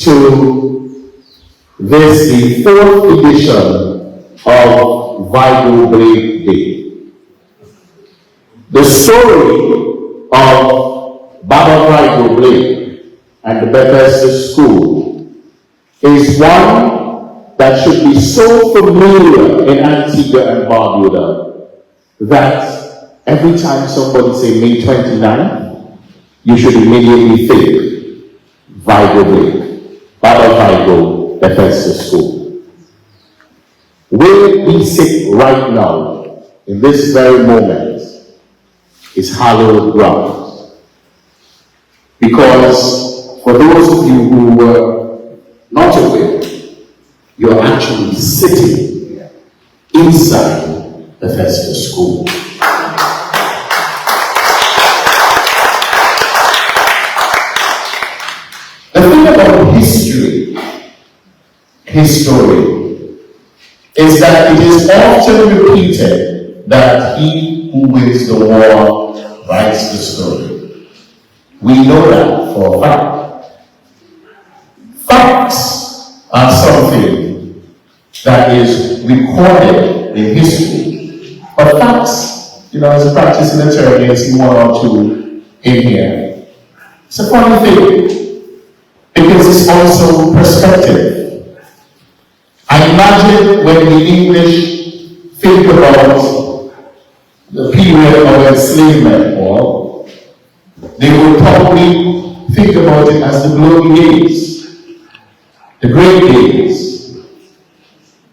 to this, the 4th edition of Vigo Blake Day. The story of Baba Vigo Blake and the Bethesda School is one that should be so familiar in Antigua and Barbuda that every time somebody say May 29th, you should immediately think Vigo Blake, Baba Vigo, Bethesda School. Where we sit right now, in this very moment, is hallowed ground. Because for those of you who were not aware, you're actually sitting inside Bethesda School. The thing about history is that it is often repeated that he who wins the war writes the story. We know that for a fact. Facts are something that is recorded in history. But facts, as a practicing attorney, I see one or two in here. It's a funny thing, because it's also perspective. I imagine when the English think about the period of enslavement, or they would probably think about it as the glory days, the great days,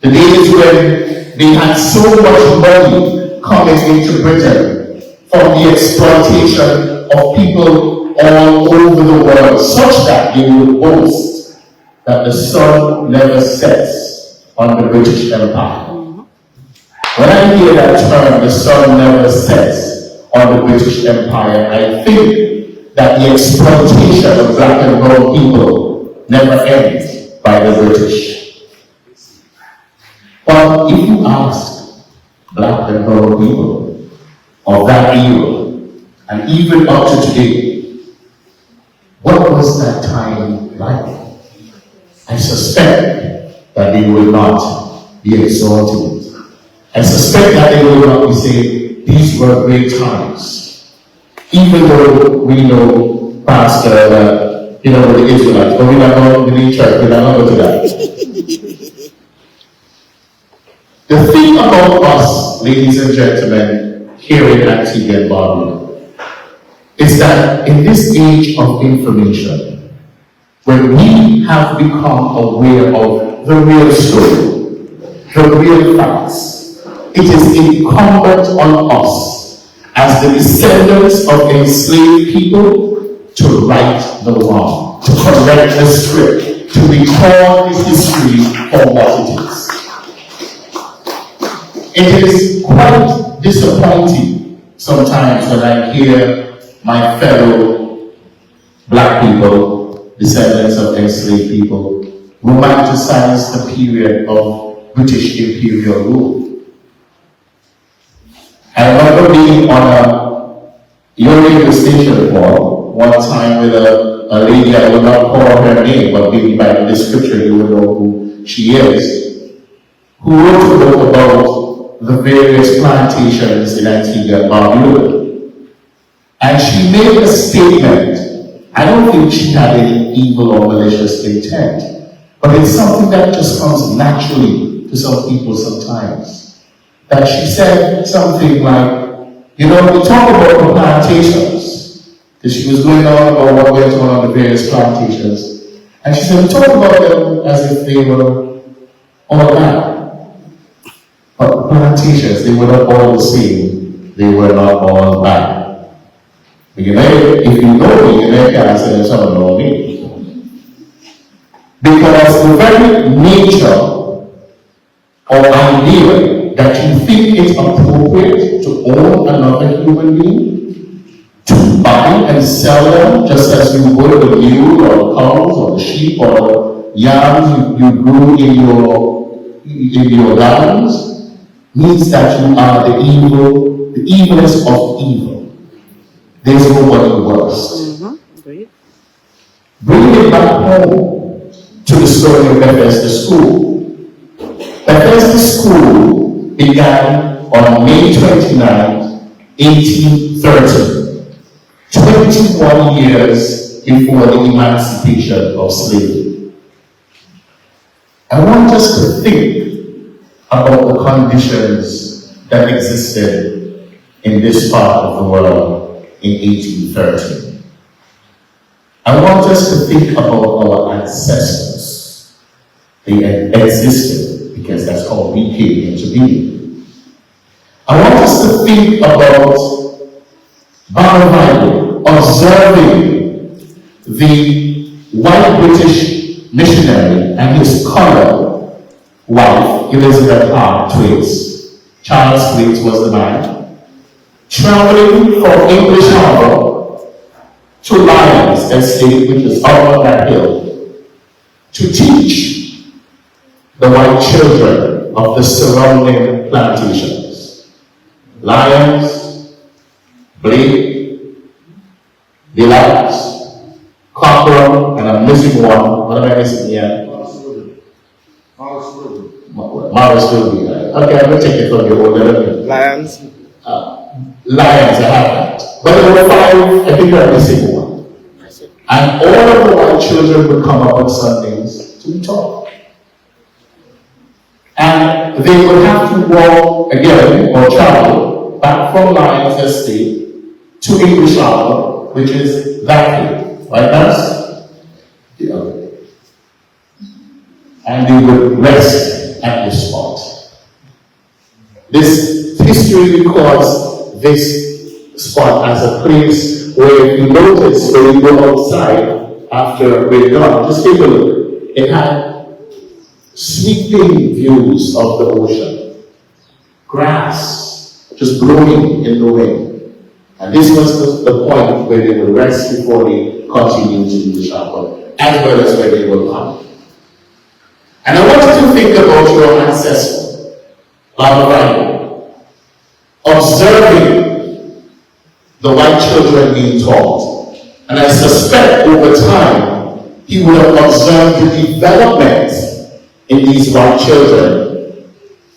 the days when they had so much money coming into Britain from the exploitation of people all over the world, such that they would boast that the sun never sets on the British Empire. When I hear that term, the sun never sets on the British Empire, I think that the exploitation of black and brown people never ends by the British. But if you ask black and brown people of that era, and even up to today, what was that time like? I suspect that they will not be exalted. I suspect that they will not be saying, these were great times. Even though we know, Pastor, that, with the Israelites, but we're not going to the church, we're not going to that. The thing about us, ladies and gentlemen, here in Antigua and Barbuda, is that in this age of information, when we have become aware of the real story, the real facts, it is incumbent on us as the descendants of enslaved people to right the wrong, to correct the script, to record this history for what it is. It is quite disappointing sometimes when I hear my fellow black people, descendants of enslaved people, romanticize the period of British imperial rule. I remember being on your radio station for one time with a lady, I will not call her name, but maybe by the description you will know who she is, who wrote a book about the various plantations in Antigua and Barbuda. And she made a statement. I don't think she had any evil or malicious intent, but it's something that just comes naturally to some people sometimes. That she said something like, we talk about the plantations, because she was going on about what went on the various plantations, and she said, we talk about them as if they were all bad. But the plantations, they were not all the same, they were not all bad. If you know me, you may can't say someone know me. Because the very nature or idea that you think it's appropriate to own another human being, to buy and sell them just as you would the mule or the cows or the sheep or the yams you grew in your gardens, means that you are the evilest of evil. There's nobody worse. Bring it back home. the story of Bethesda School. Bethesda School began on May 29, 1830, 21 years before the emancipation of slavery. I want us to think about the conditions that existed in this part of the world in 1830. I want us to think about our ancestors. They existed because that's how we came into being. I want us to think about Bowen observing the white British missionary and his colored wife, Elizabeth R. Thwaites. Charles Thwaites was the man, traveling from English Harbor to Lyons Estate, which is up on that hill, to teach the white children of the surrounding plantations. Lyons, Blake, Village, Cochrane, and I'm missing one. What am I missing here? Morris Wilby. Okay, I'm going to take it from your older. Lions. Lions, I have that. But there were 5, I think I'm missing one. And all of the white children would come up on Sundays to talk. And they would have to walk again, or travel, back from Lions Estate to English Harbor, which is that way. Right, guys? Yeah. And they would rest at this spot. This history records this spot as a place where, if you notice, when you go outside after we're done, just take a look. It had sweeping views of the ocean, grass just blowing in the wind. And this was the point where they would rest before they continued to the Harbor, as well as where they would come. And I want you to think about your ancestor, Bible, observing the white children being taught. And I suspect over time, he would have observed the development in these white children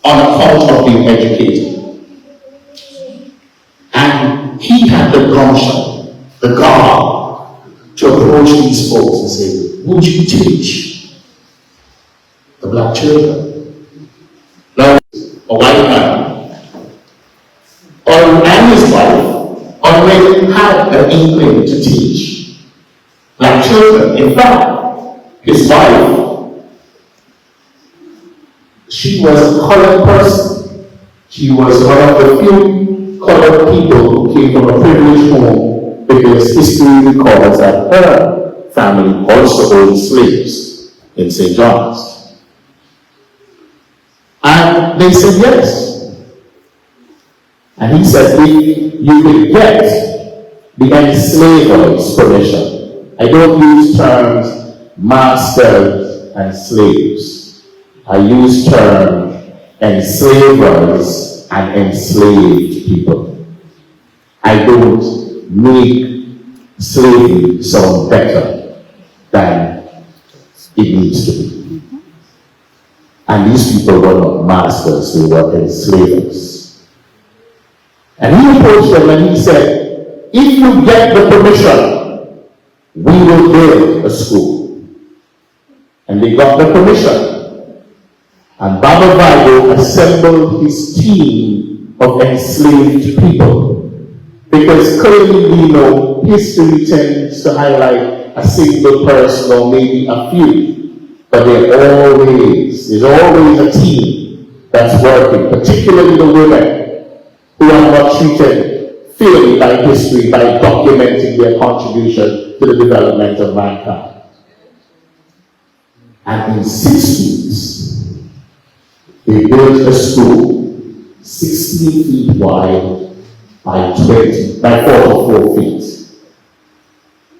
on account of being educated. And he had the gumption, the gall, to approach these folks and say, would you teach the black children? Now, a white man, and his wife, already had an inkling to teach black children. In fact, his wife, she was a colored person. She was one of the few colored people who came from a privileged home, because history records that her family also owned slaves in St. John's. And they said yes. And he said, if you could get the enslaver's permission. I don't use terms masters and slaves. I use terms enslavers and enslaved people. I don't make slavery sound better than it needs to be. And these people were not masters, they were enslavers. And he approached them and he said, if you get the permission, we will build a school. And they got the permission. And Baba Vigo assembled his team of enslaved people. Because clearly we know history tends to highlight a single person or maybe a few. But there's always a team that's working, particularly the women who are not treated fairly by history by documenting their contribution to the development of mankind. And in 6 weeks, they built a school 16 feet wide by 44 feet,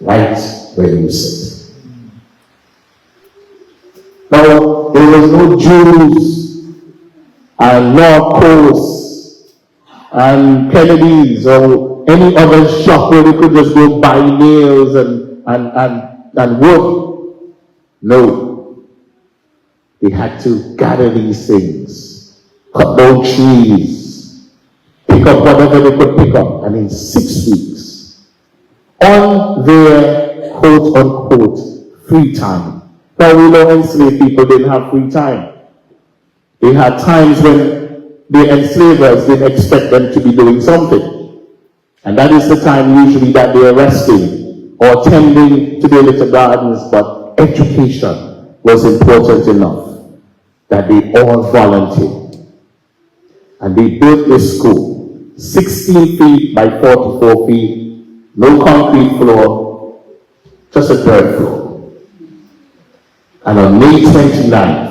right where you sit. Now, there was no Jews and North and Kennedy's or any other shop where they could just go buy nails and work. No. They had to gather these things, cut down trees, pick up whatever they could pick up, and in 6 weeks, on their quote-unquote free time. Now we know enslaved people didn't have free time. They had times when the enslavers didn't expect them to be doing something. And that is the time usually that they're resting or tending to their little gardens, but education was important enough that they all volunteered. And they built this school, 16 feet by 44 feet, no concrete floor, just a dirt floor. And on May 29th,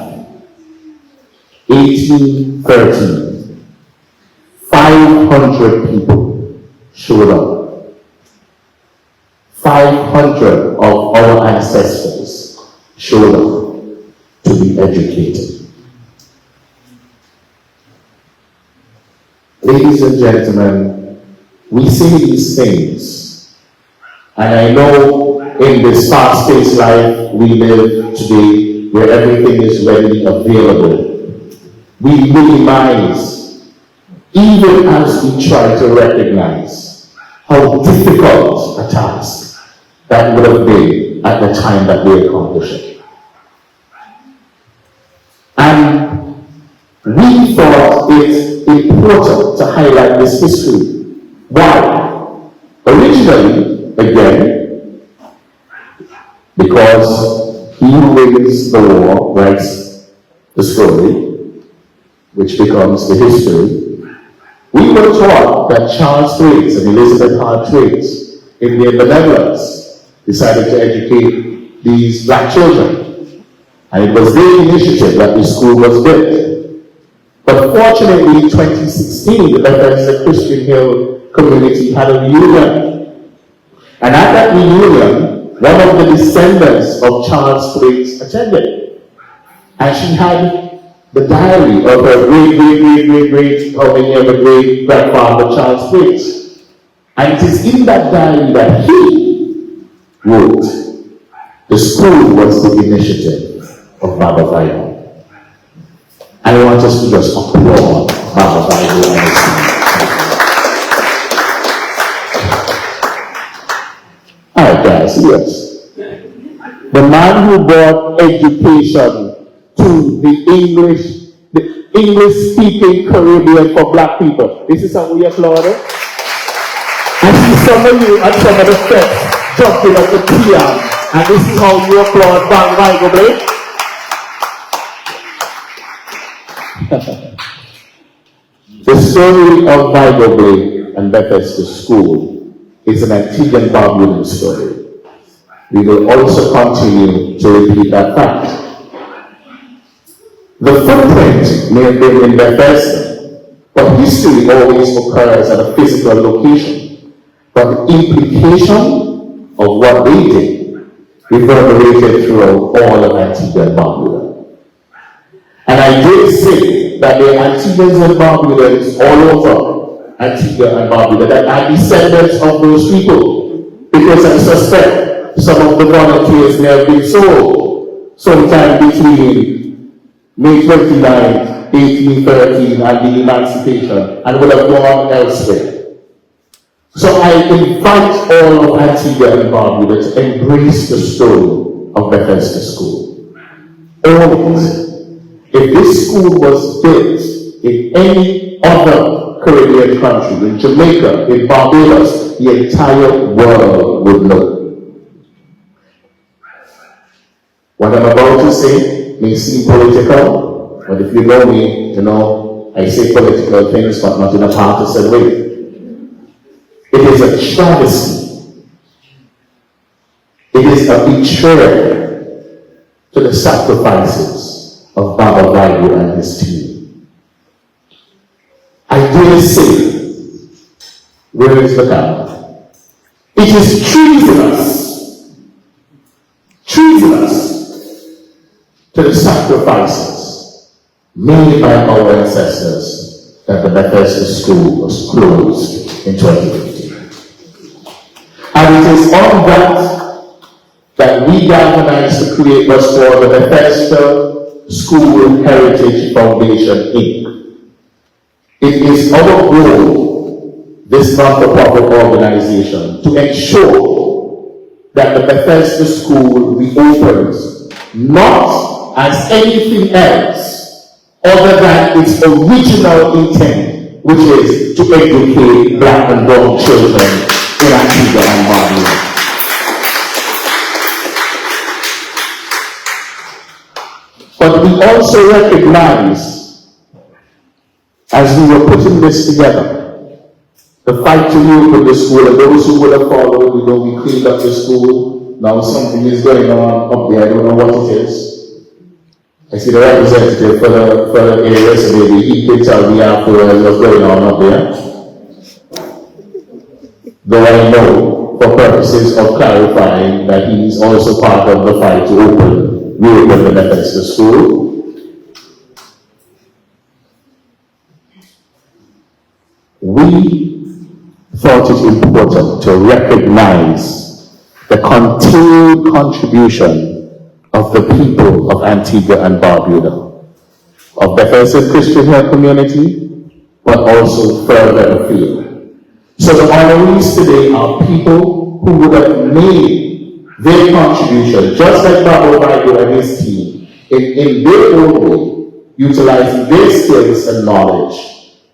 1813, 500 people showed up. 500 of our ancestors showed up to be educated. Ladies and gentlemen, we say these things, and I know in this fast-paced life we live today where everything is readily available, we minimize, even as we try to recognize how difficult a task that would have been at the time that we accomplished it. And we thought it important to highlight this history. Why? Originally, again, because he who wins the war writes the story, which becomes the history. We were taught that Charles Thwaites and Elizabeth Hart Thwaites, in their benevolence, decided to educate these black children. And it was their initiative that the school was built. But fortunately, in 2016, the Bethesda Christian Hill community had a reunion. And at that reunion, one of the descendants of Charles Thwaites attended. And she had the diary of her great, how many of her great-grandfather, Charles Thwaites. And it is in that diary that he wrote, the school was the initiative of Baba Vigo. I want us to just applaud Baba Vigo and his team. Alright guys, yes. The man who brought education to the English-speaking Caribbean for black people. This is how we applaud it. I see some of you at some of the steps jumping at the piano, and this is how you applaud Baba Vigo Blake. The story of Vigo Blake and Bethesda School is an Antiguan Barbudan story. We will also continue to repeat that fact. The footprint may have been in Bethesda, but history always occurs at a physical location. But the implication of what they did reverberated throughout all of Antigua and Barbuda. And I did say that there are Antiguans and Barbudans all over Antigua and Barbuda that are descendants of those people, because I suspect some of the volunteers may have been sold sometime between May 29, 1813 and the emancipation, and would have gone elsewhere. So I invite all of Antigua and Barbuda to embrace the story of Bethesda School. Always. If this school was built in any other Caribbean country, in Jamaica, in Barbados, the entire world would know. What I'm about to say may seem political, but if you know me, you know I say political things, but not in a partisan way. It is a travesty. It is a betrayal to the sacrifices of Baba Vigo and his team. I dare say, where is the camera? It is treasonous to the sacrifices made by our ancestors that the Bethesda School was closed in 2015. And it is on that we galvanized to create what's called the Bethesda School Heritage Foundation, Inc. It is our goal, this not-for-profit organization, to ensure that the Bethesda School reopens not as anything else other than its original intent, which is to educate black and brown children in Antigua and Barbuda. But we also recognize, as we were putting this together, the fight to reopen the school, and those who would have followed, we cleaned up the school. Now something is going on up there, I don't know what it is. I see the representative for the area, so maybe he can tell me afterwards what's going on up there. Though I know, for purposes of clarifying, that he is also part of the fight to reopen the Bethesda School. We thought it important to recognize the continued contribution of the people of Antigua and Barbuda, of Bethesda Christian Hill community, but also further afield. So the honorees today are people who would have made their contribution, just like Bowen and his team, in their own way, utilizing their skills and knowledge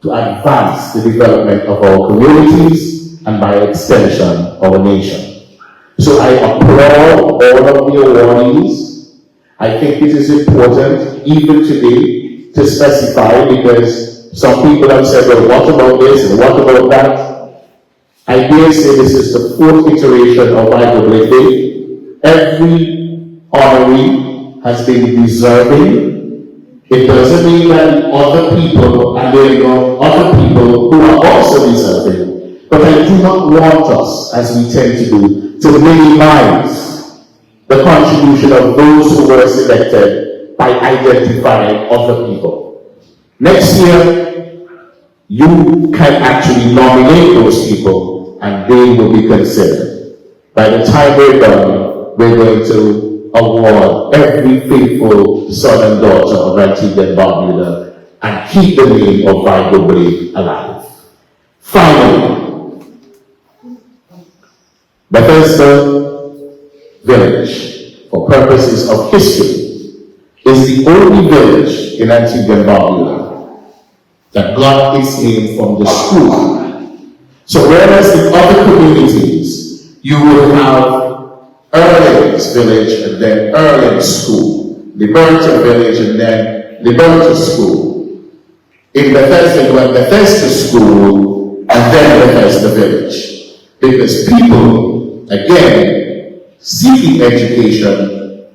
to advance the development of our communities and by extension, our nation. So I applaud all of the awardees. I think it is important, even today, to specify, because some people have said, well, what about this and what about that? I dare say this is the fourth iteration of Vigo Blake. Every honoree has been deserving. It doesn't mean that other people, and there are other people who are also deserving. But I do not want us, as we tend to do, to minimize the contribution of those who were selected by identifying other people. Next year, you can actually nominate those people and they will be considered. By the time we're done, we're going to award every faithful son and daughter of Antigua and Barbuda and keep the name of Vigo Blake alive. Finally, Bethesda Village, for purposes of history, is the only village in Antigua and Barbuda that got its name from the school. So whereas in other communities, you will have Erling's village and then Erling School, Liberta village and then Liberta School. In Bethesda, you have Bethesda School and then Bethesda Village. Because people, again, seeking education,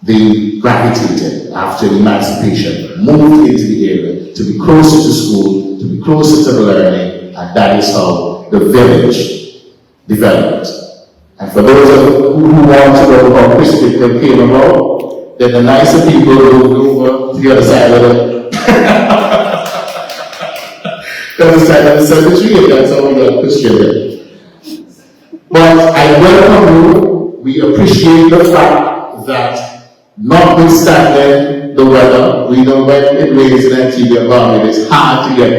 they gravitated after emancipation, moved into the area to be closer to school, to be closer to the learning, and that is how the village developed. And for those of you who want to know how Christian came about, then the nicer people moved over to the other side of the other side of the cemetery, and that's how we got Christian. But I welcome you. We appreciate the fact that, notwithstanding the weather, we know when it rains in Antigua and Barbuda, it's hard to get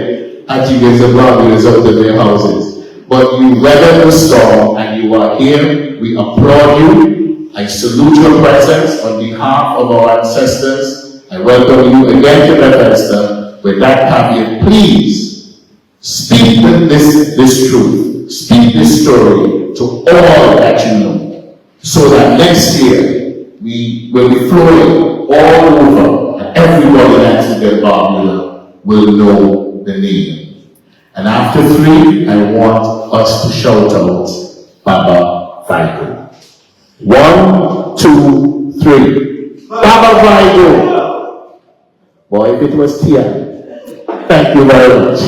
Antiguans and Barbudas out of their houses. But you weathered the storm and you are here. We applaud you. I salute your presence on behalf of our ancestors. I welcome you again to Bethesda. With that caveat, please speak this truth. Speak this story to all that you know, so that next year we will be flowing all over and everybody that's in their Barbuda will know the name. And after 3, I want us to shout out Baba Vigo. 1, 2, 3. Baba Vigo. Boy, if it was Tia. Thank you very much.